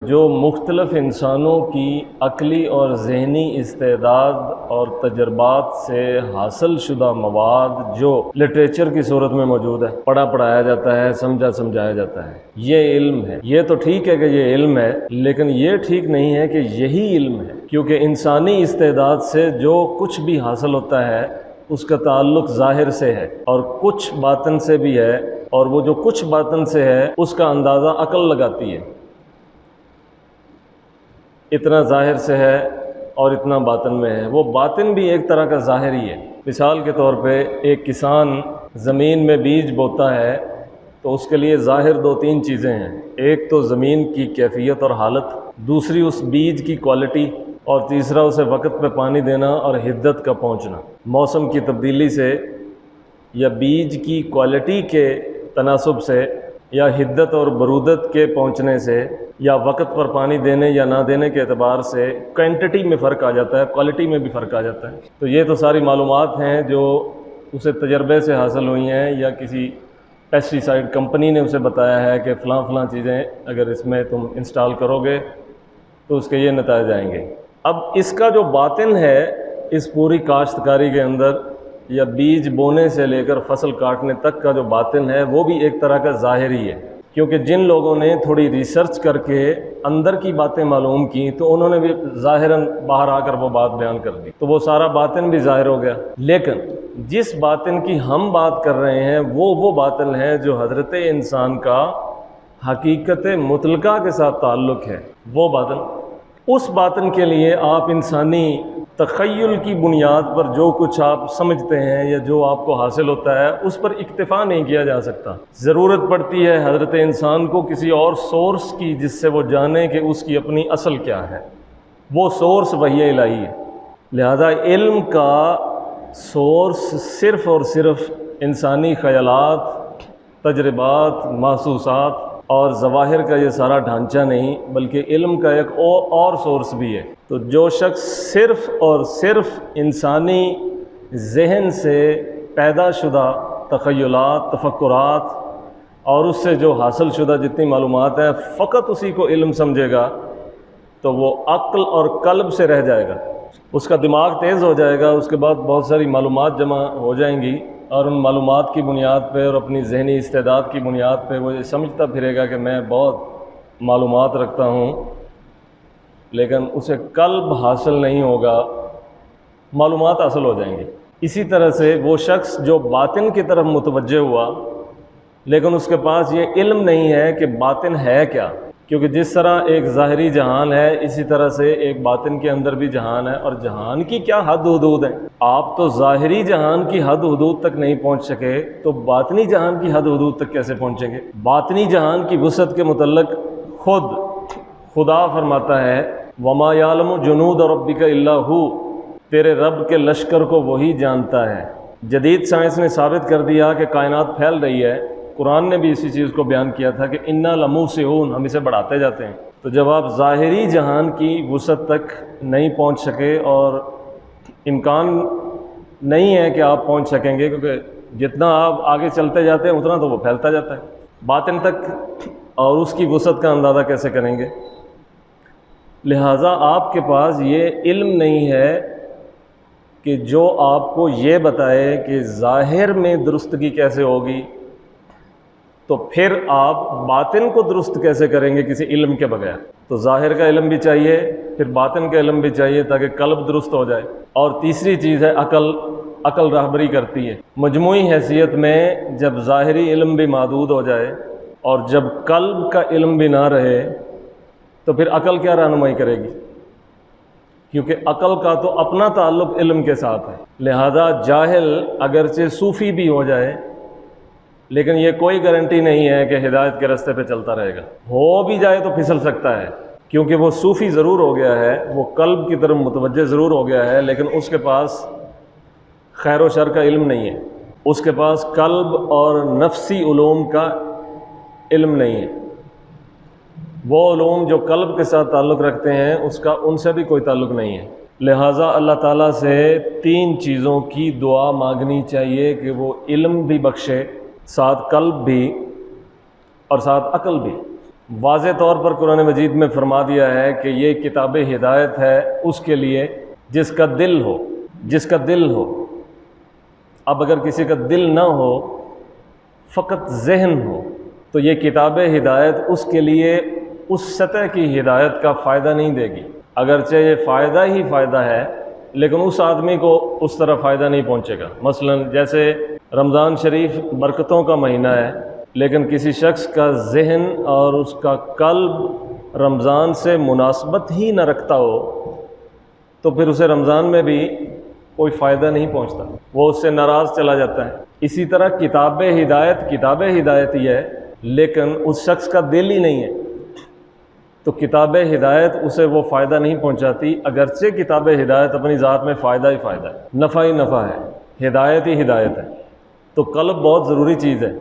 جو مختلف انسانوں کی عقلی اور ذہنی استعداد اور تجربات سے حاصل شدہ مواد جو لٹریچر کی صورت میں موجود ہے، پڑھایا جاتا ہے، سمجھایا جاتا ہے، یہ علم ہے۔ یہ تو ٹھیک ہے کہ یہ علم ہے، لیکن یہ ٹھیک نہیں ہے کہ یہی علم ہے، کیونکہ انسانی استعداد سے جو کچھ بھی حاصل ہوتا ہے اس کا تعلق ظاہر سے ہے اور کچھ باطن سے بھی ہے، اور وہ جو کچھ باطن سے ہے اس کا اندازہ عقل لگاتی ہے۔ اتنا ظاہر سے ہے اور اتنا باطن میں ہے، وہ باطن بھی ایک طرح کا ظاہر ہی ہے۔ مثال کے طور پہ ایک کسان زمین میں بیج بوتا ہے تو اس کے لیے ظاہر دو تین چیزیں ہیں، ایک تو زمین کی کیفیت اور حالت، دوسری اس بیج کی کوالٹی، اور تیسرا اسے وقت پہ پانی دینا اور حدت کا پہنچنا۔ موسم کی تبدیلی سے یا بیج کی کوالٹی کے تناسب سے یا حدت اور برودت کے پہنچنے سے یا وقت پر پانی دینے یا نہ دینے کے اعتبار سے کوانٹٹی میں فرق آ جاتا ہے، کوالٹی میں بھی فرق آ جاتا ہے۔ تو یہ تو ساری معلومات ہیں جو اسے تجربے سے حاصل ہوئی ہیں، یا کسی پیسٹی سائیڈ کمپنی نے اسے بتایا ہے کہ فلاں چیزیں اگر اس میں تم انسٹال کرو گے تو اس کے یہ نتائج آئیں گے۔ اب اس کا جو باطن ہے اس پوری کاشتکاری کے اندر، یا بیج بونے سے لے کر فصل کاٹنے تک کا جو باطن ہے وہ بھی ایک طرح کا ظاہر ہی ہے، کیونکہ جن لوگوں نے تھوڑی ریسرچ کر کے اندر کی باتیں معلوم کی تو انہوں نے بھی ظاہراً باہر آ کر وہ بات بیان کر دی، تو وہ سارا باطن بھی ظاہر ہو گیا۔ لیکن جس باطن کی ہم بات کر رہے ہیں وہ باطن ہے جو حضرت انسان کا حقیقت مطلقہ کے ساتھ تعلق ہے، وہ باطن۔ اس باطن کے لیے آپ انسانی تخیل کی بنیاد پر جو کچھ آپ سمجھتے ہیں یا جو آپ کو حاصل ہوتا ہے اس پر اکتفا نہیں کیا جا سکتا، ضرورت پڑتی ہے حضرت انسان کو کسی اور سورس کی جس سے وہ جانے کہ اس کی اپنی اصل کیا ہے۔ وہ سورس وحی الہی ہے۔ لہذا علم کا سورس صرف اور صرف انسانی خیالات، تجربات، محسوسات اور ظواہر کا یہ سارا ڈھانچہ نہیں، بلکہ علم کا ایک اور سورس بھی ہے۔ تو جو شخص صرف اور صرف انسانی ذہن سے پیدا شدہ تخیلات، تفکرات اور اس سے جو حاصل شدہ جتنی معلومات ہیں فقط اسی کو علم سمجھے گا تو وہ عقل اور قلب سے رہ جائے گا، اس کا دماغ تیز ہو جائے گا، اس کے بعد بہت ساری معلومات جمع ہو جائیں گی، اور ان معلومات کی بنیاد پہ اور اپنی ذہنی استعداد کی بنیاد پہ وہ یہ سمجھتا پھرے گا کہ میں بہت معلومات رکھتا ہوں، لیکن اسے قلب حاصل نہیں ہوگا، معلومات حاصل ہو جائیں گی۔ اسی طرح سے وہ شخص جو باطن کی طرف متوجہ ہوا لیکن اس کے پاس یہ علم نہیں ہے کہ باطن ہے کیا، کیونکہ جس طرح ایک ظاہری جہان ہے اسی طرح سے ایک باطن کے اندر بھی جہان ہے، اور جہان کی کیا حد حدود ہیں۔ آپ تو ظاہری جہان کی حد حدود تک نہیں پہنچ سکے تو باطنی جہان کی حد حدود تک کیسے پہنچیں گے؟ باطنی جہان کی وسعت کے متعلق خود خدا فرماتا ہے وَمَا يَعْلَمُ جُنُودَ رَبِّكَ إِلَّا هُوَ، تیرے رب کے لشکر کو وہی جانتا ہے۔ جدید سائنس نے ثابت کر دیا کہ کائنات پھیل رہی ہے، قرآن نے بھی اسی چیز کو بیان کیا تھا کہ اِنَّا لَمُوسِعُونَ، ہم اسے بڑھاتے جاتے ہیں۔ تو جب آپ ظاہری جہان کی وسعت تک نہیں پہنچ سکے، اور امکان نہیں ہے کہ آپ پہنچ سکیں گے، کیونکہ جتنا آپ آگے چلتے جاتے ہیں اتنا تو وہ پھیلتا جاتا ہے باطن تک، اور اس کی وسعت کا اندازہ کیسے کریں گے؟ لہٰذا آپ کے پاس یہ علم نہیں ہے کہ جو آپ کو یہ بتائے کہ ظاہر میں درستگی کیسے ہوگی، تو پھر آپ باطن کو درست کیسے کریں گے کسی علم کے بغیر؟ تو ظاہر کا علم بھی چاہیے، پھر باطن کا علم بھی چاہیے تاکہ قلب درست ہو جائے، اور تیسری چیز ہے عقل رہبری کرتی ہے۔ مجموعی حیثیت میں جب ظاہری علم بھی محدود ہو جائے اور جب قلب کا علم بھی نہ رہے تو پھر عقل کیا رہنمائی کرے گی؟ کیونکہ عقل کا تو اپنا تعلق علم کے ساتھ ہے۔ لہذا جاہل اگرچہ صوفی بھی ہو جائے لیکن یہ کوئی گارنٹی نہیں ہے کہ ہدایت کے راستے پہ چلتا رہے گا، ہو بھی جائے تو پھسل سکتا ہے، کیونکہ وہ صوفی ضرور ہو گیا ہے، وہ قلب کی طرف متوجہ ضرور ہو گیا ہے، لیکن اس کے پاس خیر و شر کا علم نہیں ہے، اس کے پاس قلب اور نفسی علوم کا علم نہیں ہے۔ وہ علوم جو قلب کے ساتھ تعلق رکھتے ہیں اس کا ان سے بھی کوئی تعلق نہیں ہے۔ لہٰذا اللہ تعالیٰ سے تین چیزوں کی دعا مانگنی چاہیے کہ وہ علم بھی بخشے، ساتھ قلب بھی اور ساتھ عقل بھی۔ واضح طور پر قرآن مجید میں فرما دیا ہے کہ یہ کتاب ہدایت ہے اس کے لیے جس کا دل ہو، جس کا دل ہو۔ اب اگر کسی کا دل نہ ہو، فقط ذہن ہو، تو یہ کتاب ہدایت اس کے لیے اس سطح کی ہدایت کا فائدہ نہیں دے گی۔ اگرچہ یہ فائدہ ہی فائدہ ہے، لیکن اس آدمی کو اس طرح فائدہ نہیں پہنچے گا۔ مثلا جیسے رمضان شریف برکتوں کا مہینہ ہے، لیکن کسی شخص کا ذہن اور اس کا قلب رمضان سے مناسبت ہی نہ رکھتا ہو، تو پھر اسے رمضان میں بھی کوئی فائدہ نہیں پہنچتا، وہ اس سے ناراض چلا جاتا ہے۔ اسی طرح کتاب ہدایت ہی ہے، لیکن اس شخص کا دل ہی نہیں ہے، تو کتاب ہدایت اسے وہ فائدہ نہیں پہنچاتی، اگرچہ کتاب ہدایت اپنی ذات میں فائدہ ہی فائدہ ہے، نفع ہی نفع ہے، ہدایت ہی ہدایت ہے۔ تو قلب بہت ضروری چیز ہے۔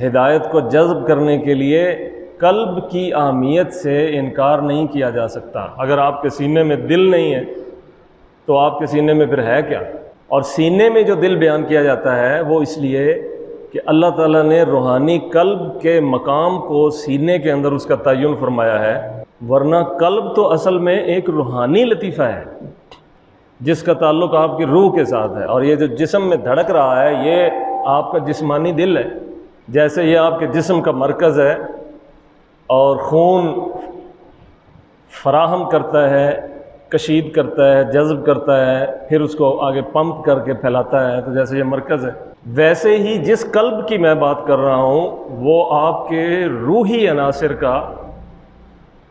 ہدایت کو جذب کرنے کے لیے قلب کی اہمیت سے انکار نہیں کیا جا سکتا۔ اگر آپ کے سینے میں دل نہیں ہے تو آپ کے سینے میں پھر ہے کیا؟ اور سینے میں جو دل بیان کیا جاتا ہے وہ اس لیے کہ اللہ تعالیٰ نے روحانی قلب کے مقام کو سینے کے اندر اس کا تعین فرمایا ہے، ورنہ قلب تو اصل میں ایک روحانی لطیفہ ہے جس کا تعلق آپ کی روح کے ساتھ ہے، اور یہ جو جسم میں دھڑک رہا ہے یہ آپ کا جسمانی دل ہے۔ جیسے یہ آپ کے جسم کا مرکز ہے اور خون فراہم کرتا ہے، کشید کرتا ہے، جذب کرتا ہے، پھر اس کو آگے پمپ کر کے پھیلاتا ہے، تو جیسے یہ مرکز ہے، ویسے ہی جس قلب کی میں بات کر رہا ہوں وہ آپ کے روحی عناصر کا،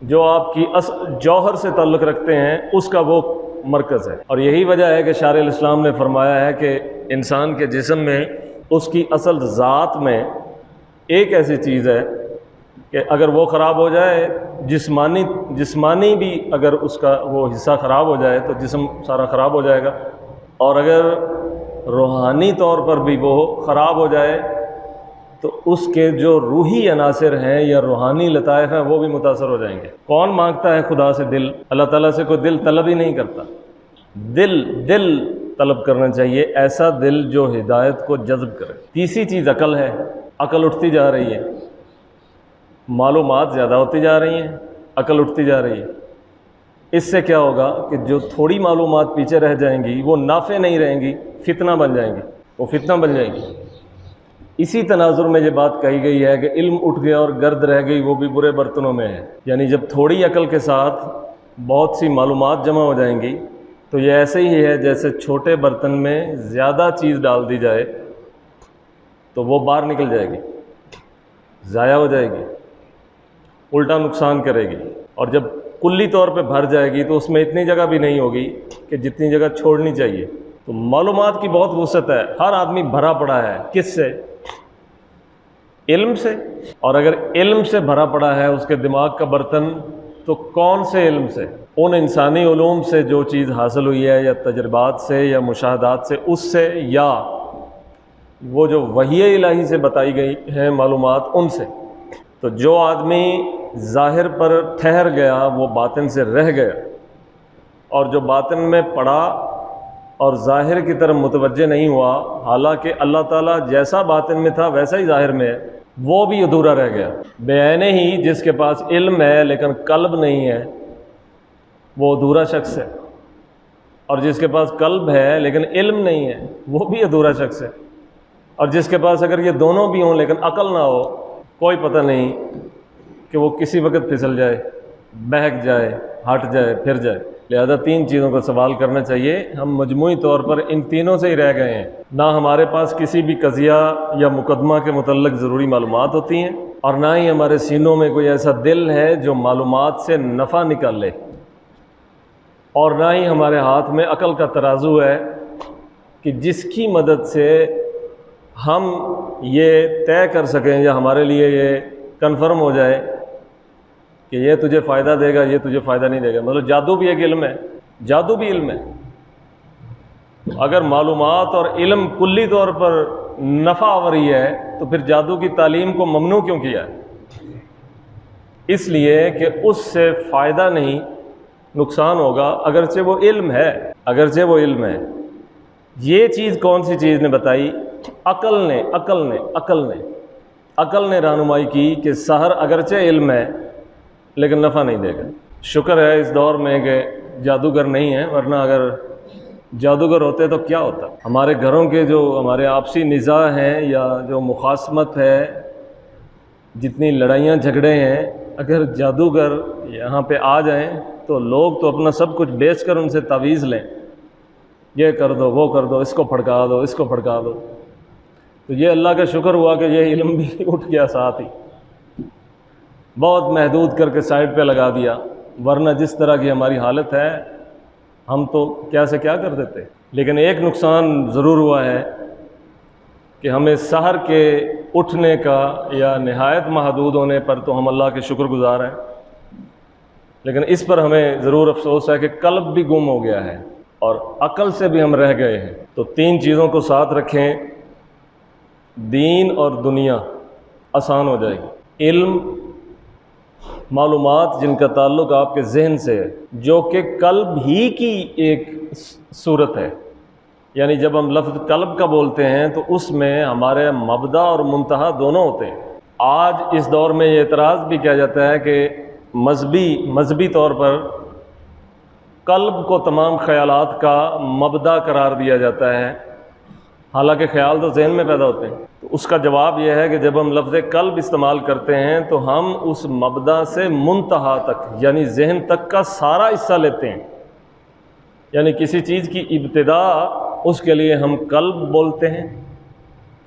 جو آپ کی جوہر سے تعلق رکھتے ہیں، اس کا وہ مرکز ہے۔ اور یہی وجہ ہے کہ شارع الاسلام نے فرمایا ہے کہ انسان کے جسم میں اس کی اصل ذات میں ایک ایسی چیز ہے کہ اگر وہ خراب ہو جائے، جسمانی بھی اگر اس کا وہ حصہ خراب ہو جائے تو جسم سارا خراب ہو جائے گا، اور اگر روحانی طور پر بھی وہ خراب ہو جائے تو اس کے جو روحی عناصر ہیں یا روحانی لطائف ہیں وہ بھی متاثر ہو جائیں گے۔ کون مانگتا ہے خدا سے دل؟ اللہ تعالیٰ سے کوئی دل طلب ہی نہیں کرتا۔ دل طلب کرنا چاہیے، ایسا دل جو ہدایت کو جذب کرے۔ تیسری چیز عقل ہے۔ عقل اٹھتی جا رہی ہے، معلومات زیادہ ہوتی جا رہی ہیں، عقل اٹھتی جا رہی ہے۔ اس سے کیا ہوگا کہ جو تھوڑی معلومات پیچھے رہ جائیں گی وہ نافع نہیں رہیں گی، فتنہ بن جائیں گی، وہ فتنہ بن جائیں گی۔ اسی تناظر میں یہ بات کہی گئی ہے کہ علم اٹھ گیا اور گرد رہ گئی وہ بھی برے برتنوں میں ہے، یعنی جب تھوڑی عقل کے ساتھ بہت سی معلومات جمع ہو جائیں گی تو یہ ایسے ہی ہے جیسے چھوٹے برتن میں زیادہ چیز ڈال دی جائے تو وہ باہر نکل جائے گی، ضائع ہو جائے گی، الٹا نقصان کرے گی، اور جب کلی طور پہ بھر جائے گی تو اس میں اتنی جگہ بھی نہیں ہوگی کہ جتنی جگہ چھوڑنی چاہیے۔ تو معلومات کی بہت وسعت ہے، ہر آدمی بھرا پڑا ہے، کس سے؟ علم سے۔ اور اگر علم سے بھرا پڑا ہے اس کے دماغ کا برتن تو کون سے علم سے؟ ان انسانی علوم سے جو چیز حاصل ہوئی ہے، یا تجربات سے، یا مشاہدات سے، اس سے، یا وہ جو وحی الہی سے بتائی گئی ہیں معلومات، ان سے۔ تو جو آدمی ظاہر پر ٹھہر گیا وہ باطن سے رہ گیا، اور جو باطن میں پڑا اور ظاہر کی طرف متوجہ نہیں ہوا، حالانکہ اللہ تعالیٰ جیسا باطن میں تھا ویسا ہی ظاہر میں ہے، وہ بھی ادھورا رہ گیا۔ بعینے ہی جس کے پاس علم ہے لیکن قلب نہیں ہے وہ ادھورا شخص ہے، اور جس کے پاس قلب ہے لیکن علم نہیں ہے وہ بھی ادھورا شخص ہے، اور جس کے پاس اگر یہ دونوں بھی ہوں لیکن عقل نہ ہو، کوئی پتہ نہیں کہ وہ کسی وقت پھسل جائے، بہک جائے، ہٹ جائے، پھر جائے۔ لہذا تین چیزوں کا سوال کرنا چاہیے۔ ہم مجموعی طور پر ان تینوں سے ہی رہ گئے ہیں، نہ ہمارے پاس کسی بھی قضیہ یا مقدمہ کے متعلق ضروری معلومات ہوتی ہیں، اور نہ ہی ہمارے سینوں میں کوئی ایسا دل ہے جو معلومات سے نفع نکال لے، اور نہ ہی ہمارے ہاتھ میں عقل کا ترازو ہے کہ جس کی مدد سے ہم یہ طے کر سکیں یا ہمارے لیے یہ کنفرم ہو جائے کہ یہ تجھے فائدہ دے گا، یہ تجھے فائدہ نہیں دے گا۔ مطلب جادو بھی ایک علم ہے، جادو بھی علم ہے۔ اگر معلومات اور علم کلی طور پر نفع آوری ہے تو پھر جادو کی تعلیم کو ممنوع کیوں کیا ہے؟ اس لیے کہ اس سے فائدہ نہیں، نقصان ہوگا، اگرچہ وہ علم ہے، اگرچہ وہ علم ہے۔ یہ چیز کون سی چیز نے بتائی؟ عقل نے عقل نے رہنمائی کی کہ سحر اگرچہ علم ہے لیکن نفع نہیں دے گا۔ شکر ہے اس دور میں کہ جادوگر نہیں ہے، ورنہ اگر جادوگر ہوتے تو کیا ہوتا۔ ہمارے گھروں کے جو ہمارے آپسی نزاع ہیں یا جو مخاصمت ہے، جتنی لڑائیاں جھگڑے ہیں، اگر جادوگر یہاں پہ آ جائیں تو لوگ تو اپنا سب کچھ بیچ کر ان سے تعویذ لیں، یہ کر دو وہ کر دو، اس کو پھڑکا دو اس کو پھڑکا دو۔ تو یہ اللہ کا شکر ہوا کہ یہ علم بھی اٹھ گیا ساتھ ہی، بہت محدود کر کے سائڈ پہ لگا دیا، ورنہ جس طرح کی ہماری حالت ہے ہم تو کیا سے کیا کر دیتے۔ لیکن ایک نقصان ضرور ہوا ہے کہ ہمیں سحر کے اٹھنے کا یا نہایت محدود ہونے پر تو ہم اللہ کے شکر گزار ہیں، لیکن اس پر ہمیں ضرور افسوس ہے کہ قلب بھی گم ہو گیا ہے اور عقل سے بھی ہم رہ گئے ہیں۔ تو تین چیزوں کو ساتھ رکھیں، دین اور دنیا آسان ہو جائے گی۔ علم، معلومات جن کا تعلق آپ کے ذہن سے ہے، جو کہ قلب ہی کی ایک صورت ہے، یعنی جب ہم لفظ قلب کا بولتے ہیں تو اس میں ہمارے مبدا اور منتہا دونوں ہوتے ہیں۔ آج اس دور میں یہ اعتراض بھی کیا جاتا ہے کہ مذہبی طور پر قلب کو تمام خیالات کا مبدا قرار دیا جاتا ہے، حالانکہ خیال تو ذہن میں پیدا ہوتے ہیں۔ تو اس کا جواب یہ ہے کہ جب ہم لفظ قلب استعمال کرتے ہیں تو ہم اس مبدا سے منتہا تک یعنی ذہن تک کا سارا حصہ لیتے ہیں، یعنی کسی چیز کی ابتدا اس کے لیے ہم قلب بولتے ہیں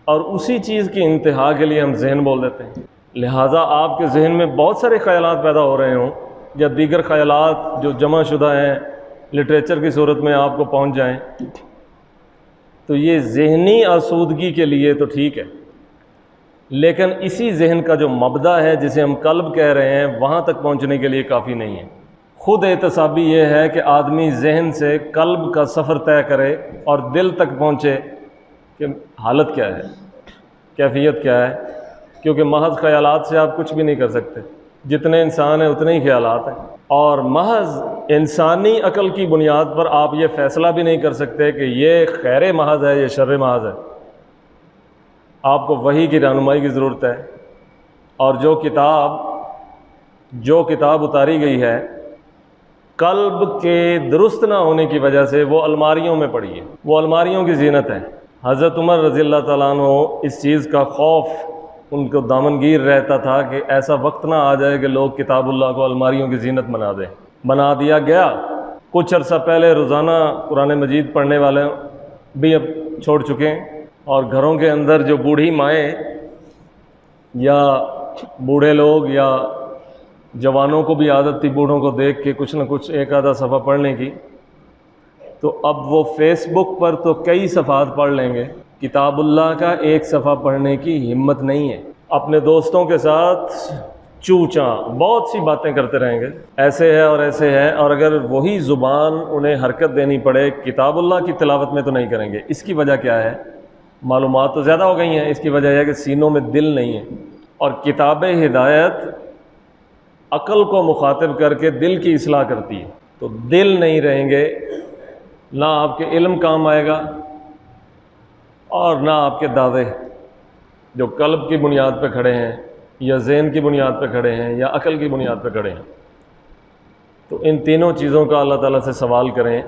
اور اسی چیز کی انتہا کے لیے ہم ذہن بول دیتے ہیں۔ لہٰذا آپ کے ذہن میں بہت سارے خیالات پیدا ہو رہے ہوں یا دیگر خیالات جو جمع شدہ ہیں لٹریچر کی صورت میں آپ کو پہنچ جائیں، تو یہ ذہنی آسودگی کے لیے تو ٹھیک ہے، لیکن اسی ذہن کا جو مبدا ہے جسے ہم قلب کہہ رہے ہیں وہاں تک پہنچنے کے لیے کافی نہیں ہے۔ خود احتسابی یہ ہے کہ آدمی ذہن سے قلب کا سفر طے کرے اور دل تک پہنچے کہ حالت کیا ہے، کیفیت کیا ہے، کیونکہ محض خیالات سے آپ کچھ بھی نہیں کر سکتے، جتنے انسان ہیں اتنے ہی خیالات ہیں، اور محض انسانی عقل کی بنیاد پر آپ یہ فیصلہ بھی نہیں کر سکتے کہ یہ خیر محض ہے یہ شر محض ہے۔ آپ کو وحی کی رہنمائی کی ضرورت ہے، اور جو کتاب اتاری گئی ہے قلب کے درست نہ ہونے کی وجہ سے وہ الماریوں میں پڑی ہے، وہ الماریوں کی زینت ہے۔ حضرت عمر رضی اللہ تعالیٰ عنہ اس چیز کا خوف ان کو دامنگیر رہتا تھا کہ ایسا وقت نہ آ جائے کہ لوگ کتاب اللہ کو الماریوں کی زینت بنا دیں۔ بنا دیا گیا۔ کچھ عرصہ پہلے روزانہ قرآن مجید پڑھنے والے بھی اب چھوڑ چکے ہیں، اور گھروں کے اندر جو بوڑھی مائیں یا بوڑھے لوگ یا جوانوں کو بھی عادت تھی بوڑھوں کو دیکھ کے کچھ نہ کچھ ایک آدھا صفحہ پڑھنے کی، تو اب وہ فیس بک پر تو کئی صفحات پڑھ لیں گے، کتاب اللہ کا ایک صفحہ پڑھنے کی ہمت نہیں ہے۔ اپنے دوستوں کے ساتھ چوچاں بہت سی باتیں کرتے رہیں گے، ایسے ہے اور ایسے ہے، اور اگر وہی زبان انہیں حرکت دینی پڑے کتاب اللہ کی تلاوت میں تو نہیں کریں گے۔ اس کی وجہ کیا ہے؟ معلومات تو زیادہ ہو گئی ہیں، اس کی وجہ یہ ہے کہ سینوں میں دل نہیں ہے، اور کتاب ہدایت عقل کو مخاطب کر کے دل کی اصلاح کرتی ہے، تو دل نہیں رہیں گے، نہ آپ کے علم کام آئے گا اور نہ آپ کے دعوے جو قلب کی بنیاد پہ کھڑے ہیں یا ذہن کی بنیاد پہ کھڑے ہیں یا عقل کی بنیاد پہ کھڑے ہیں۔ تو ان تینوں چیزوں کا اللہ تعالیٰ سے سوال کریں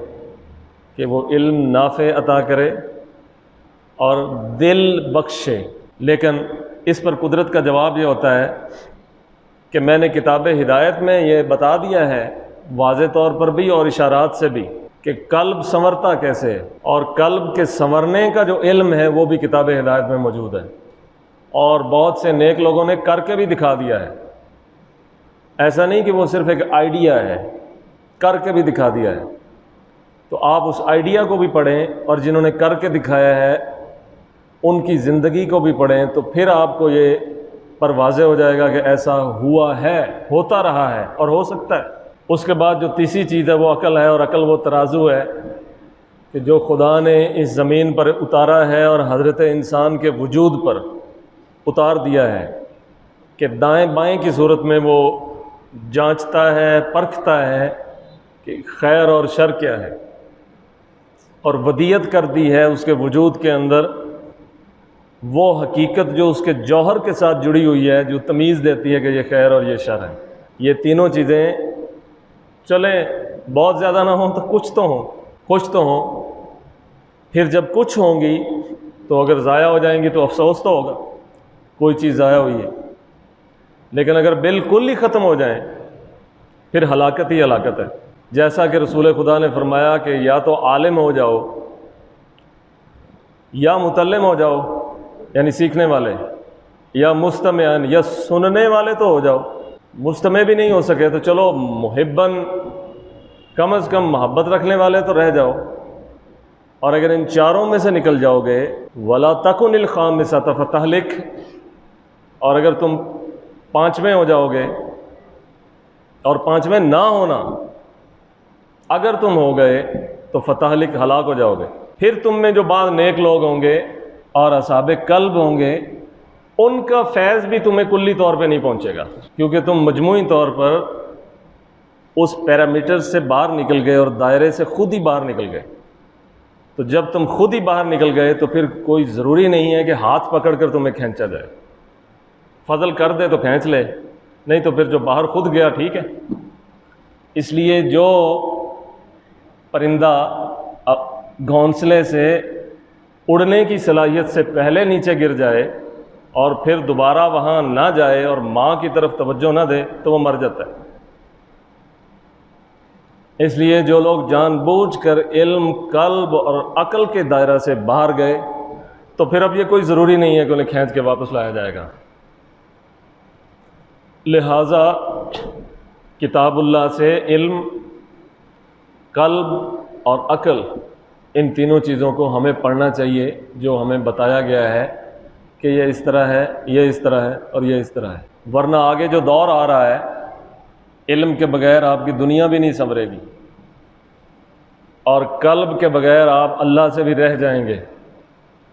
کہ وہ علم نافع عطا کرے اور دل بخشے۔ لیکن اس پر قدرت کا جواب یہ ہوتا ہے کہ میں نے کتاب ہدایت میں یہ بتا دیا ہے واضح طور پر بھی اور اشارات سے بھی کہ قلب سنورتا کیسے ہے، اور قلب کے سنورنے کا جو علم ہے وہ بھی کتاب ہدایت میں موجود ہے، اور بہت سے نیک لوگوں نے کر کے بھی دکھا دیا ہے۔ ایسا نہیں کہ وہ صرف ایک آئیڈیا ہے، کر کے بھی دکھا دیا ہے۔ تو آپ اس آئیڈیا کو بھی پڑھیں اور جنہوں نے کر کے دکھایا ہے ان کی زندگی کو بھی پڑھیں، تو پھر آپ کو یہ پر واضح ہو جائے گا کہ ایسا ہوا ہے، ہوتا رہا ہے اور ہو سکتا ہے۔ اس کے بعد جو تیسری چیز ہے وہ عقل ہے، اور عقل وہ ترازو ہے کہ جو خدا نے اس زمین پر اتارا ہے اور حضرت انسان کے وجود پر اتار دیا ہے کہ دائیں بائیں کی صورت میں وہ جانچتا ہے، پرکھتا ہے کہ خیر اور شر کیا ہے، اور ودیت کر دی ہے اس کے وجود کے اندر وہ حقیقت جو اس کے جوہر کے ساتھ جڑی ہوئی ہے، جو تمیز دیتی ہے کہ یہ خیر اور یہ شر ہے۔ یہ تینوں چیزیں چلیں بہت زیادہ نہ ہوں تو کچھ تو ہوں، کچھ تو ہوں۔ پھر جب کچھ ہوں گی تو اگر ضائع ہو جائیں گی تو افسوس تو ہوگا، کوئی چیز ضائع ہوئی ہے۔ لیکن اگر بالکل ہی ختم ہو جائیں پھر ہلاکت ہی ہلاکت ہے۔ جیسا کہ رسول خدا نے فرمایا کہ یا تو عالم ہو جاؤ یا متعلم ہو جاؤ، یعنی سیکھنے والے، یا مستمعن، یا سننے والے تو ہو جاؤ۔ مستمع بھی نہیں ہو سکے تو چلو محبن، کم از کم محبت رکھنے والے تو رہ جاؤ۔ اور اگر ان چاروں میں سے نکل جاؤ گے وَلَا تَكُنِ الْخَامِسَةَ فَتَهْلِكَ، اور اگر تم پانچویں ہو جاؤ گے، اور پانچویں نہ ہونا، اگر تم ہو گئے تو فتحلک، ہلاک ہو جاؤ گے۔ پھر تم میں جو بعض نیک لوگ ہوں گے اور اصحاب قلب ہوں گے، ان کا فیض بھی تمہیں کلی طور پہ نہیں پہنچے گا، کیونکہ تم مجموعی طور پر اس پیرامیٹر سے باہر نکل گئے اور دائرے سے خود ہی باہر نکل گئے۔ تو جب تم خود ہی باہر نکل گئے تو پھر کوئی ضروری نہیں ہے کہ ہاتھ پکڑ کر تمہیں کھینچا جائے، فضل کر دے تو کھینچ لے، نہیں تو پھر جو باہر خود گیا ٹھیک ہے۔ اس لیے جو پرندہ گھونسلے سے اڑنے کی صلاحیت سے پہلے نیچے گر جائے اور پھر دوبارہ وہاں نہ جائے اور ماں کی طرف توجہ نہ دے تو وہ مر جاتا ہے۔ اس لیے جو لوگ جان بوجھ کر علم، قلب اور عقل کے دائرہ سے باہر گئے تو پھر اب یہ کوئی ضروری نہیں ہے کہ انہیں کھینچ کے واپس لایا جائے گا۔ لہٰذا کتاب اللہ سے علم، قلب اور عقل، ان تینوں چیزوں کو ہمیں پڑھنا چاہیے جو ہمیں بتایا گیا ہے کہ یہ اس طرح ہے، یہ اس طرح ہے اور یہ اس طرح ہے۔ ورنہ آگے جو دور آ رہا ہے، علم کے بغیر آپ کی دنیا بھی نہیں سنورے گی، اور قلب کے بغیر آپ اللہ سے بھی رہ جائیں گے،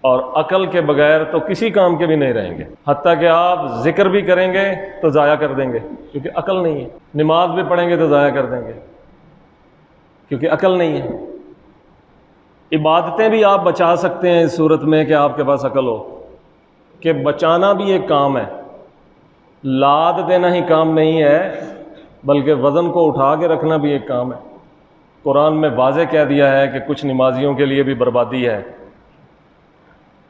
اور عقل کے بغیر تو کسی کام کے بھی نہیں رہیں گے۔ حتیٰ کہ آپ ذکر بھی کریں گے تو ضائع کر دیں گے کیونکہ عقل نہیں ہے، نماز بھی پڑھیں گے تو ضائع کر دیں گے کیونکہ عقل نہیں ہے۔ عبادتیں بھی آپ بچا سکتے ہیں اس صورت میں کہ آپ کے پاس عقل ہو، کہ بچانا بھی ایک کام ہے، لاد دینا ہی کام نہیں ہے بلکہ وزن کو اٹھا کے رکھنا بھی ایک کام ہے۔ قرآن میں واضح کہہ دیا ہے کہ کچھ نمازیوں کے لیے بھی بربادی ہے،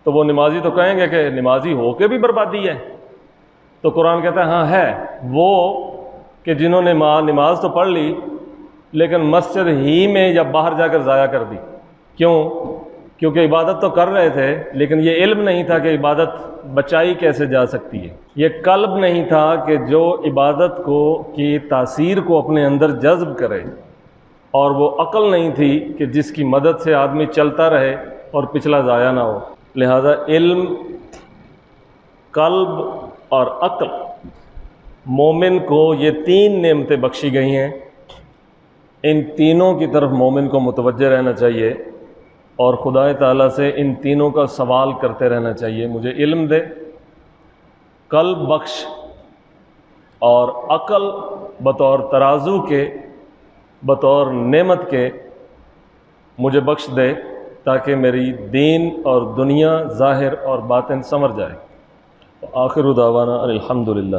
تو وہ نمازی تو کہیں گے کہ نمازی ہو کے بھی بربادی ہے، تو قرآن کہتا ہے ہاں ہے، وہ کہ جنہوں نے نماز تو پڑھ لی لیکن مسجد ہی میں یا باہر جا کر ضائع کر دی۔ کیوں؟ کیونکہ عبادت تو کر رہے تھے لیکن یہ علم نہیں تھا کہ عبادت بچائی کیسے جا سکتی ہے، یہ قلب نہیں تھا کہ جو عبادت کی تاثیر کو اپنے اندر جذب کرے، اور وہ عقل نہیں تھی کہ جس کی مدد سے آدمی چلتا رہے اور پچھلا ضائع نہ ہو۔ لہذا علم، قلب اور عقل، مومن کو یہ تین نعمتیں بخشی گئی ہیں، ان تینوں کی طرف مومن کو متوجہ رہنا چاہیے اور خدا تعالیٰ سے ان تینوں کا سوال کرتے رہنا چاہیے، مجھے علم دے، قلب بخش، اور عقل بطور ترازو کے، بطور نعمت کے مجھے بخش دے تاکہ میری دین اور دنیا، ظاہر اور باطن سنور جائے۔ آخر دعوانا الحمدللہ۔